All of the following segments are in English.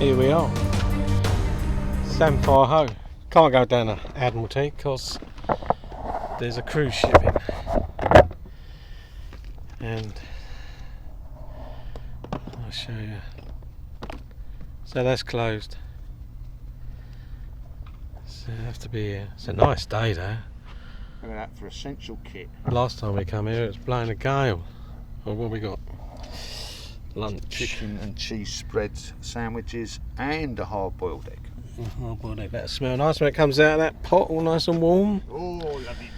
here we are. Samphire Ho. Can't go down to Admiralty because there's a cruise ship in. And I'll show you. So that's closed. So you have to be here. It's a nice day though. Look at that for essential kit. Last time we come here it was blowing a gale. Well, what have we got? Lunch. Chicken and cheese spreads, sandwiches and a hard-boiled egg. Hard-boiled egg. That'll smell nice when it comes out of that pot, all nice and warm. Oh, lovely.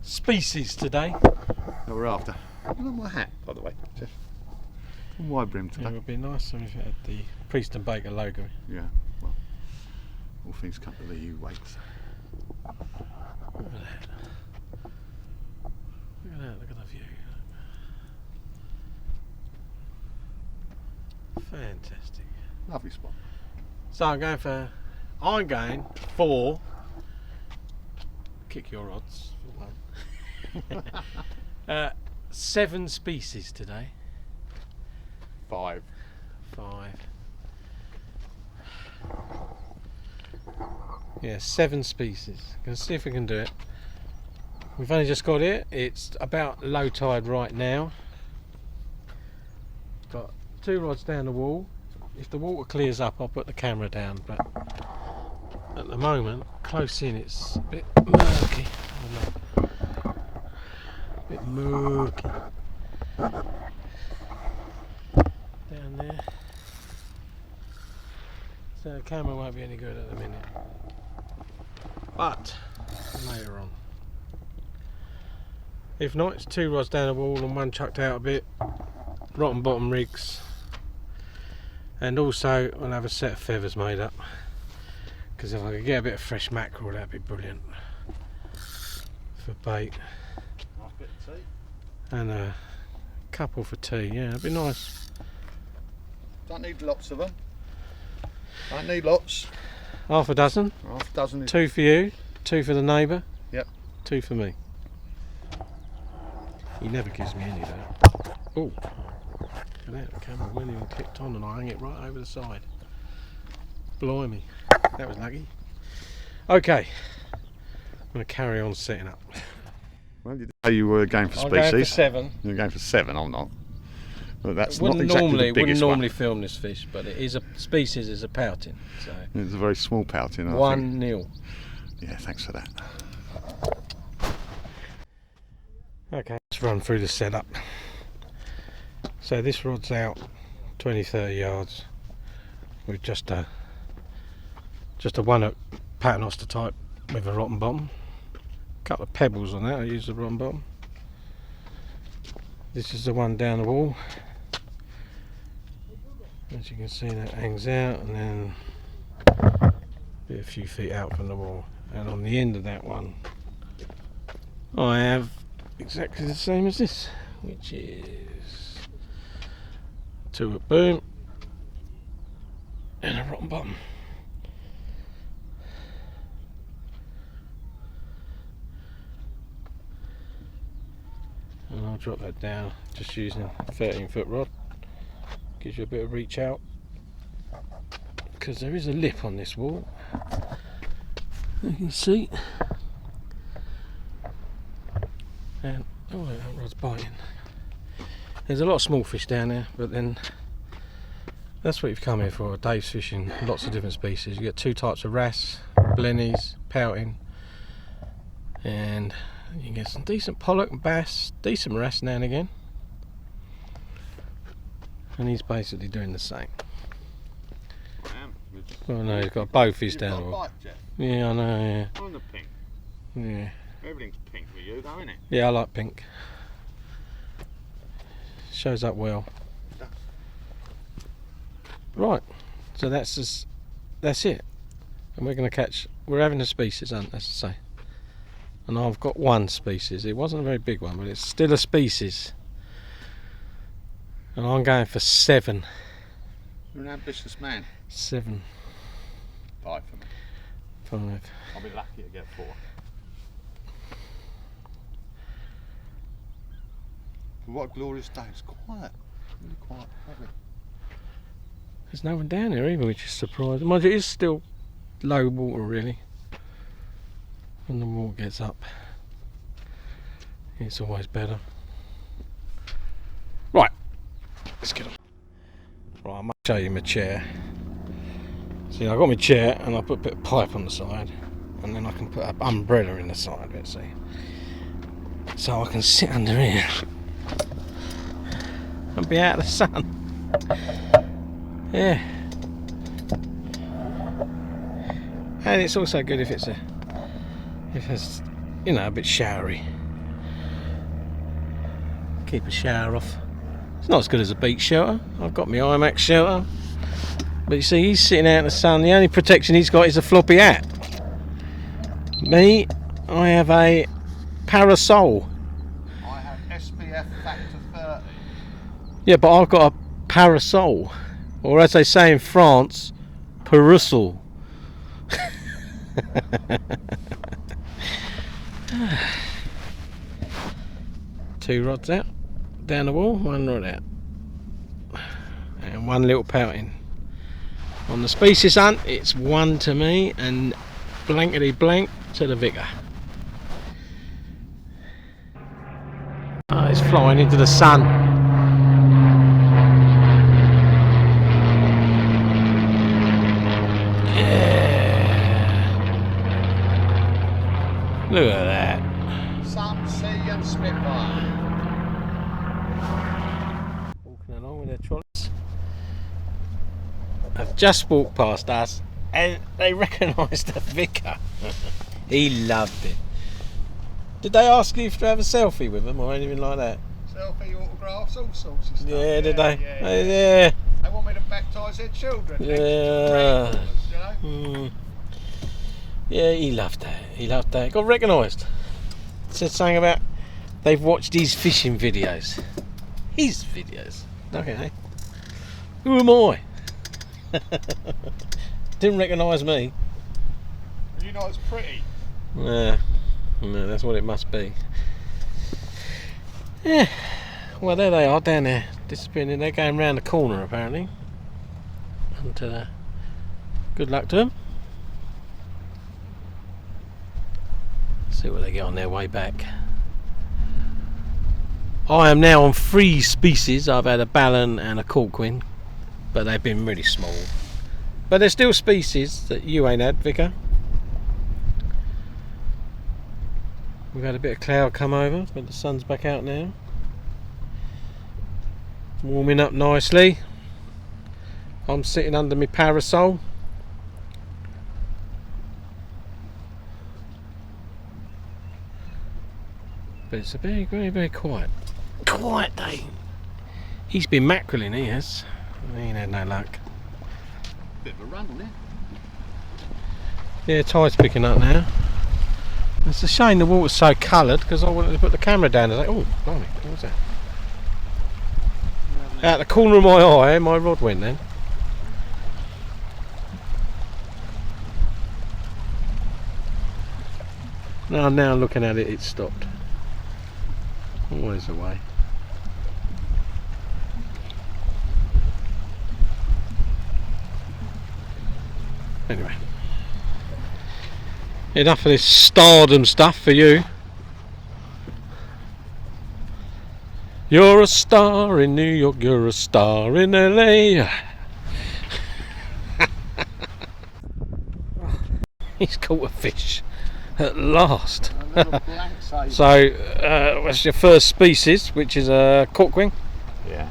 Species today. That we're after. Look at my hat, by the way, Jeff. Wide brim today. It would be nice if it had the Priest and Baker logo. Yeah. Well, all things come to the EU weights. Look at that. Look at that, look at the view. Fantastic. Lovely spot. So I'm going for kick your odds for one. 7 species today. 5. Yeah, 7 species. Gonna see if we can do it. We've only just got here. It's about low tide right now. Got 2 rods down the wall. If the water clears up, I'll put the camera down. But at the moment, close in, it's a bit murky. A bit murky. Down there. So the camera won't be any good at the minute. But later on. If not, it's 2 rods down the wall and 1 chucked out a bit. Rotten bottom rigs. And also I'll have a set of feathers made up. Because if I could get a bit of fresh mackerel, that'd be brilliant. For bait. Nice bit of tea. And a couple for tea, yeah, it'd be nice. Don't need lots of them. Don't need lots. Half a dozen. Half a dozen. 2 for you, 2 for the neighbour. Yep. 2 for me. He never gives me any though. Oh, look at that, the camera went in and clicked on and I hung it right over the side. Blimey, that was lucky. Okay, I'm going to carry on setting up. Well, you say you were going for I'm species. going for 7. You're going for 7, I'm not. But that's Wouldn't not exactly the biggest wouldn't normally one. film this fish, but it is a species, is a pouting. So It's a very small pouting. I think. 1-0. Yeah, thanks for that. Okay, let's run through the setup. So this rod's out 20-30 yards with just a 1 paternoster type with a rotten bottom. A couple of pebbles on that, I use the rotten bottom. This is the one down the wall. As you can see, that hangs out and then be a few feet out from the wall. And on the end of that one I have exactly the same as this, which is 2 at boom and a rotten bottom. And I'll drop that down just using a 13-foot rod. Gives you a bit of reach out because there is a lip on this wall, you can see. And oh, that rod's biting. There's a lot of small fish down there, but then that's what you've come here for. Dave's fishing lots of different species. You get 2 types of wrasse, blennies, pouting, and you can get some decent pollock and bass, decent wrasse now and again. And he's basically doing the same. Oh no, he's got both his down the wall. Yeah, I know, yeah. On the pink. Yeah. Everything's pink for you though, isn't it? Yeah, I like pink. Shows up well. Right, so that's it. And we're having a species hunt, as I say. And I've got 1 species. It wasn't a very big one, but it's still a species. And I'm going for 7. You're an ambitious man. 7. 5 for me. 5. I'll be lucky to get 4. What a glorious day. It's quiet. Really quiet. Lovely. There's no one down here either, which is surprising. Mind you, it is still low water really. When the water gets up, it's always better. Right, let's get on. Right, I might show you my chair. See, I got my chair and I put a bit of pipe on the side, and then I can put an umbrella in the side of it, see. So I can sit under here and be out of the sun. Yeah. And it's also good if it's you know, a bit showery. Keep a shower off. It's not as good as a beach shelter. I've got my IMAX shelter, but you see, he's sitting out in the sun. The only protection he's got is a floppy hat. Me, I have a parasol. I have SPF factor 30. Yeah, but I've got a parasol, or as they say in France, parasol. Two rods out, down the wall, one rod out, and one little pouting. On the species hunt, it's one to me and blankety blank to the vicar. Oh, it's flying into the sun. Look at that. Sun, sea and Spitfire. Walking along with their trolleys. I've just walked past us and they recognised the vicar. He loved it. Did they ask you to have a selfie with them or anything like that? Selfie, autographs, all sorts of stuff. Yeah, did they? Yeah. They want me to baptise their children. Yeah. You know? Yeah, he loved that. He loved that. Got recognised. Said something about they've watched his fishing videos. His videos. Okay. Who am I? Didn't recognise me. Are you not as pretty? Yeah. No, that's what it must be. Yeah. Well, there they are down there, disappearing. They're going round the corner apparently. And good luck to them. See what they get on their way back. I am now on 3 species. I've had a ballan and a corkwin, but they've been really small. But they're still species that you ain't had, Vicar. We've had a bit of cloud come over, but the sun's back out now. Warming up nicely. I'm sitting under my parasol. But it's a very, very, very quiet day. He's been mackerelling, he has. He ain't had no luck. Bit of a run on it. Yeah, tide's picking up now. It's a shame the water's so coloured because I wanted to put the camera down and say, oh, blimey, what was that? Out the corner of my eye, my rod went then. Now looking at it, it's stopped. Always away. Anyway, enough of this stardom stuff for you. You're a star in New York, you're a star in LA. He's caught a fish at last. So that's your first species, which is a corkwing. Yeah.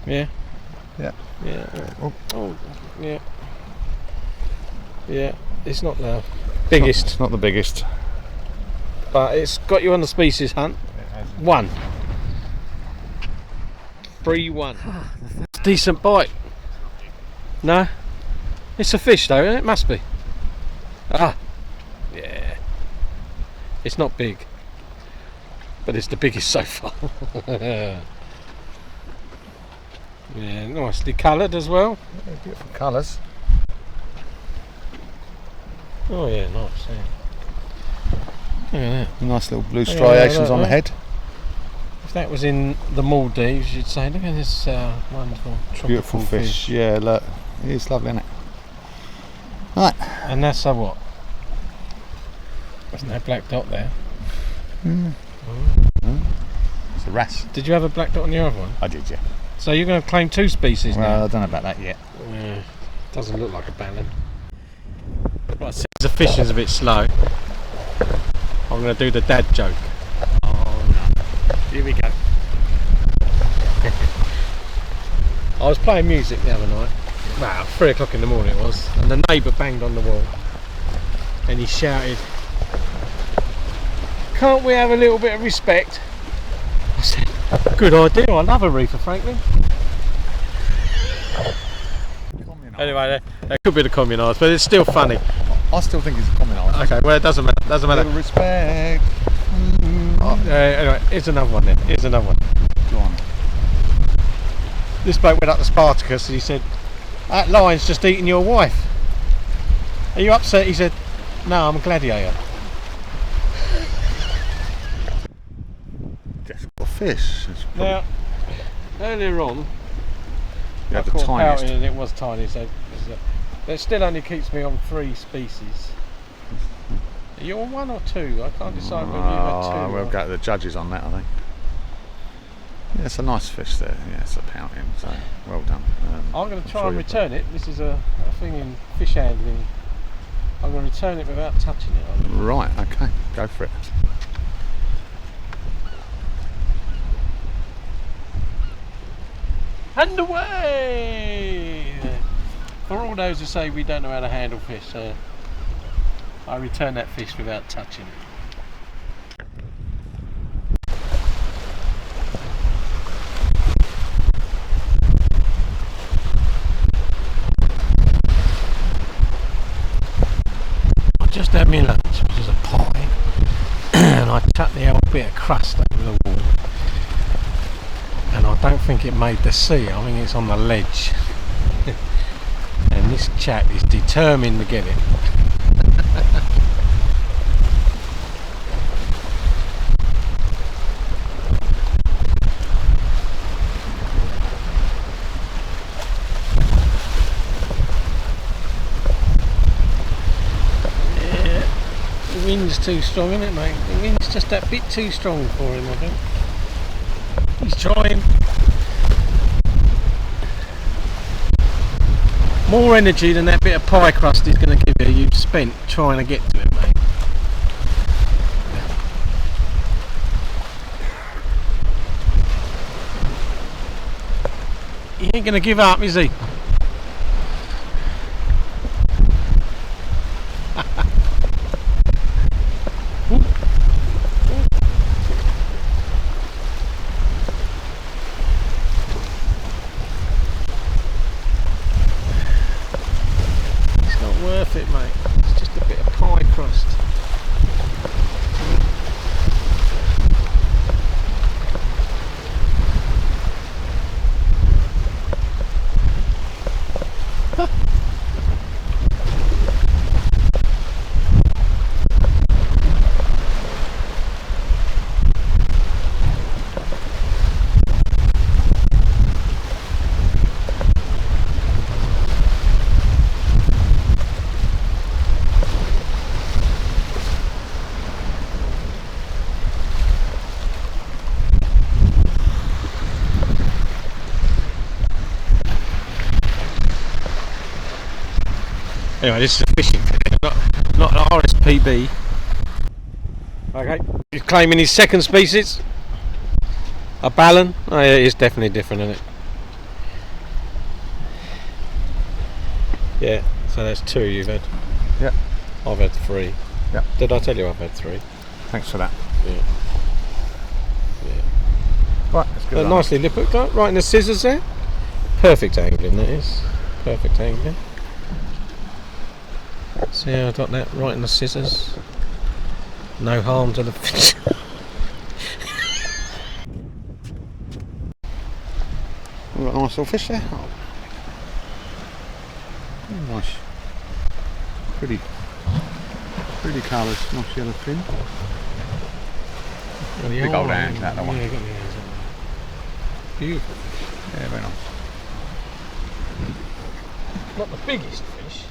Yeah. Yeah. Yeah. Oh, yeah. Yeah. It's not the biggest. It's not the biggest. But it's got you on the species hunt. 1. 3-1. Decent bite. No? It's a fish though, isn't it? Must be. Ah. Yeah. It's not big. But it's the biggest so far. Yeah, nicely coloured as well. Yeah, beautiful colours. Oh yeah, nice. Yeah. Look at that. Nice little blue striations on the head. If that was in the Maldives, you'd say, look at this wonderful tropical Beautiful fish. Yeah, look, it is lovely, isn't it? Right. And that's a what? There's no black dot there. It's a wrasse. Did you have a black dot on your other one? I did, yeah. So you're going to claim 2 species Well, now? I don't know about that yet. Yeah, doesn't look like a ballan. Right, since the fishing's a bit slow, I'm going to do the dad joke. Oh no. Here we go. I was playing music the other night, well, 3 o'clock in the morning it was, and the neighbour banged on the wall and he shouted, "Can't we have a little bit of respect?" I said, "Good idea, I love Aretha Franklin." Anyway, that could be the communards, but it's still funny. I still think it's a communard. Okay, well it doesn't matter. Little respect. Anyway, here's another one then. Here's another one. Go on. This bloke went up to Spartacus and he said, "That lion's just eating your wife. Are you upset?" He said, "No, I'm a gladiator." Just got a fish. Now, earlier on, you had the caught tiniest. pouting and it was tiny, so that still only keeps me on 3 species. Are you on 1 or 2? I can't decide whether you've had 2. We'll go to the judges on that, I think. Yeah, it's a nice fish there. Yeah, it's a pouting, so well done. I'm going to try sure and you'll- return it. This is a thing in fish handling. I'm going to return it without touching it. Right, okay, go for it. And away! For all those who say we don't know how to handle fish, I return that fish without touching it. I just had my lunch, which is a pie, and I chucked the old bit of crust over the wall. And I don't think it made the sea, I think it's on the ledge. And this chap is determined to get it. Yeah, the wind's too strong, isn't it, mate? The wind's just that bit too strong for him, I think. He's trying. More energy than that bit of pie crust is going to give you, you've spent trying to get to it, mate. He ain't going to give up, is he? Worth it, mate. It's just a bit of pie crust. Anyway, this is a fishing video, not an RSPB. Okay, he's claiming his second species. A ballan. Oh yeah, it's definitely different, isn't it? Yeah, so that's 2 you've had. Yep. I've had 3. Yep. Did I tell you I've had 3? Thanks for that. Yeah. Yeah. Right, let's go. Nicely lit, right in the scissors there. Perfect angling, that is. Perfect angling. See how I got that right in the scissors? No harm to the fish. We've got a nice little fish there. Oh. Nice. Pretty colours, nice yellow fin. Well, Big old hand, that one. Yeah, got the hands up. Beautiful fish. Yeah, very nice. Not the biggest fish.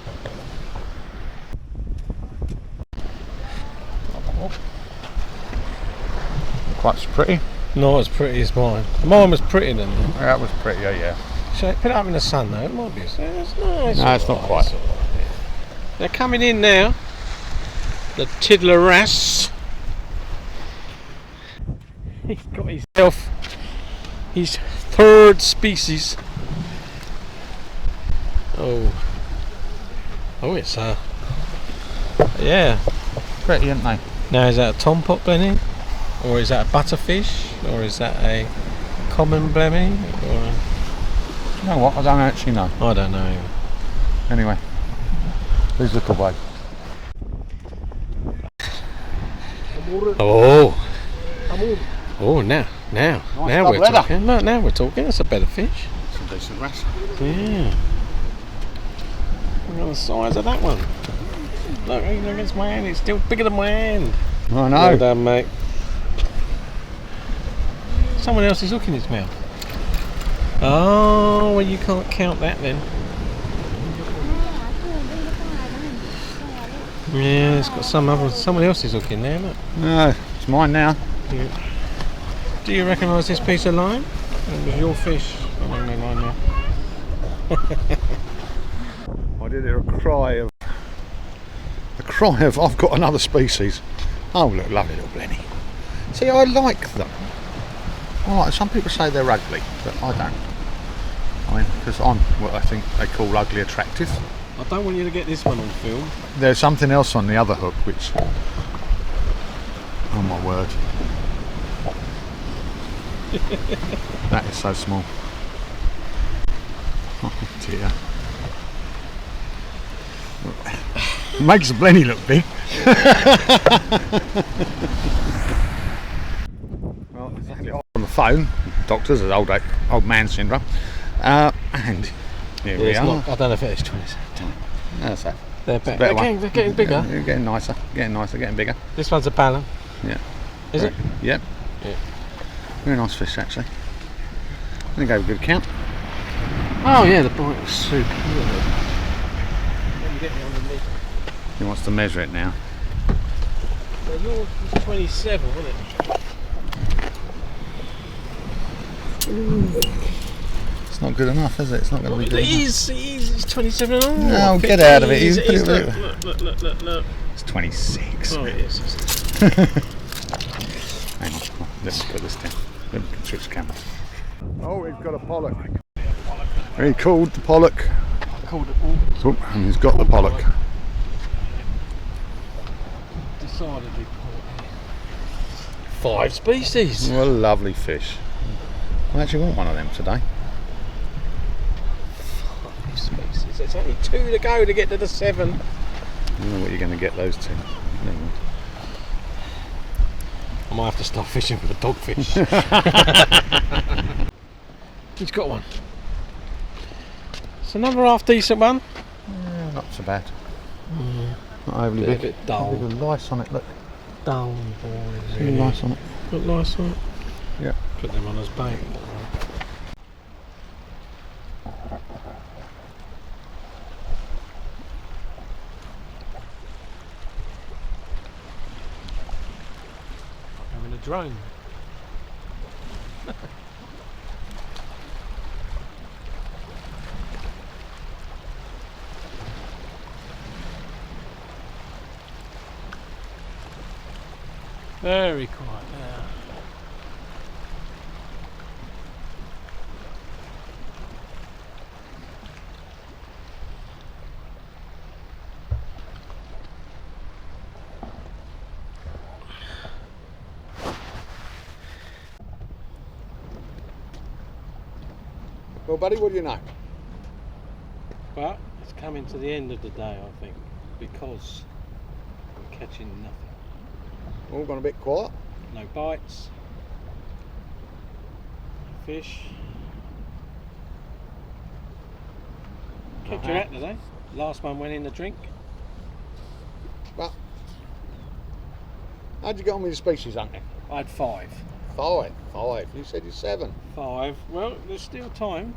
Quite pretty. Not as pretty as mine. Mine was prettier than that. That was prettier, yeah. So put it up in the sun though, it might be. It's nice. No, it's not quite. It's all right, yeah. They're coming in now. The tiddler wrasse. He's got himself his third species. Oh, it's yeah. Pretty, aren't they? Now is that a tom pot blenny, or is that a butterfish, or is that a common blenny, or You know what? I don't actually know. I don't know. Anyway, these little boys. Oh, now Nice we're double header. talking. No, now we're talking. That's a better fish. Some decent wrasse. Yeah. Look at the size of that one. Look against my hand. It's still bigger than my hand. I know. Well done, mate. Someone else is hooking his mouth. Oh, well, you can't count that then. Yeah, it's got someone else is hooking there. Look. No, it's mine now. Yeah. Do you recognise this piece of line? It was your fish. I don't know mine now. I did hear a cry of I've got another species. Oh look, lovely little blenny. See, I like them. Some people say they're ugly, but I don't. I mean, because I'm what I think they call ugly attractive. I don't want you to get this one on film. There's something else on the other hook which, oh my word. That is so small. Oh dear. Makes the blenny look big. Well, exactly. On the phone, doctors, as old man syndrome, and here we are. I don't know if it is 20. That's that. They're getting bigger. They're getting nicer, getting bigger. This one's a ballon. Yeah. Is it? Yep. Yeah. Very nice fish actually. I think I gave a good count. Oh yeah, the bite was super. He wants to measure it now. Well, yours was 27, wasn't it? It's not good enough, is it? It's not going to be good enough. It is. It's 27 and all. No, get out of it. It You put is. it- Look. It's 26. Oh, it is. Hang on, let's put this down. Then we can switch the camera. Oh, we've got a pollock. He called the pollock. Called it Oh, and he's got the pollock. decidedly poor. 5 species. What a lovely fish. I actually want one of them today. 5 species. There's only 2 to go to get to the 7. I don't know what you're going to get those two. Never mind. I might have to start fishing for the dogfish. He's got one. It's another half decent one. Yeah, not so bad. Not overly Bit- big. a bit dull. Bit of lice on it, look. Dull boys. Really nice on it. Got lice on it. Yeah. Put them on as bait. Having a drone. Very quiet now. Well, buddy, what do you know? But it's coming to the end of the day, I think, because we're catching nothing. All gone a bit quiet. No bites, no fish. Kept your hat today. Last one went in the drink. Well, how'd you get on with your species hunting? I had 5. 5. You said it's 7. 5. Well, there's still time.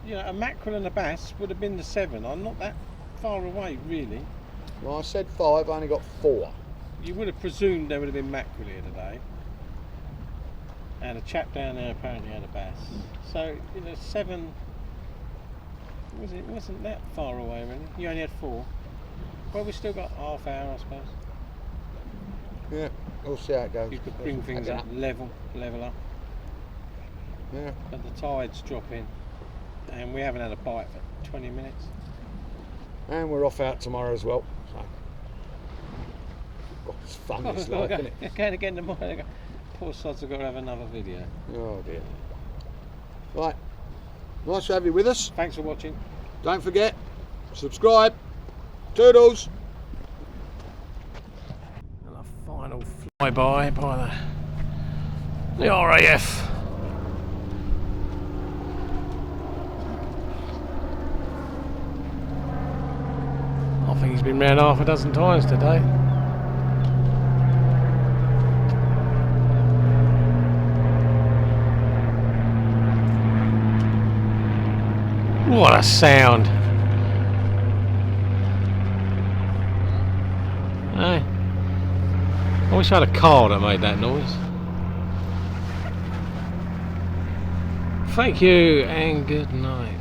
You know, a mackerel and a bass would have been the 7. I'm not that far away, really. Well, I said 5. I only got 4. You would have presumed there would have been mackerel here today. And a chap down there apparently had a bass. So, you know, 7 wasn't that far away, really. You only had 4. Well, we've still got half hour, I suppose. Yeah, we'll see how it goes. You could bring things up, level up. Yeah. But the tide's dropping, and we haven't had a bite for 20 minutes. And we're off out tomorrow as well. So. God, it's fun this life, isn't it? Going again tomorrow. Poor sods have got to have another video. Oh dear. Right. Nice to have you with us. Thanks for watching. Don't forget, subscribe. Toodles. And a final flyby by the RAF. I think he's been round half a dozen times today. What a sound! Hey, I wish I had a car that made that noise. Thank you and good night.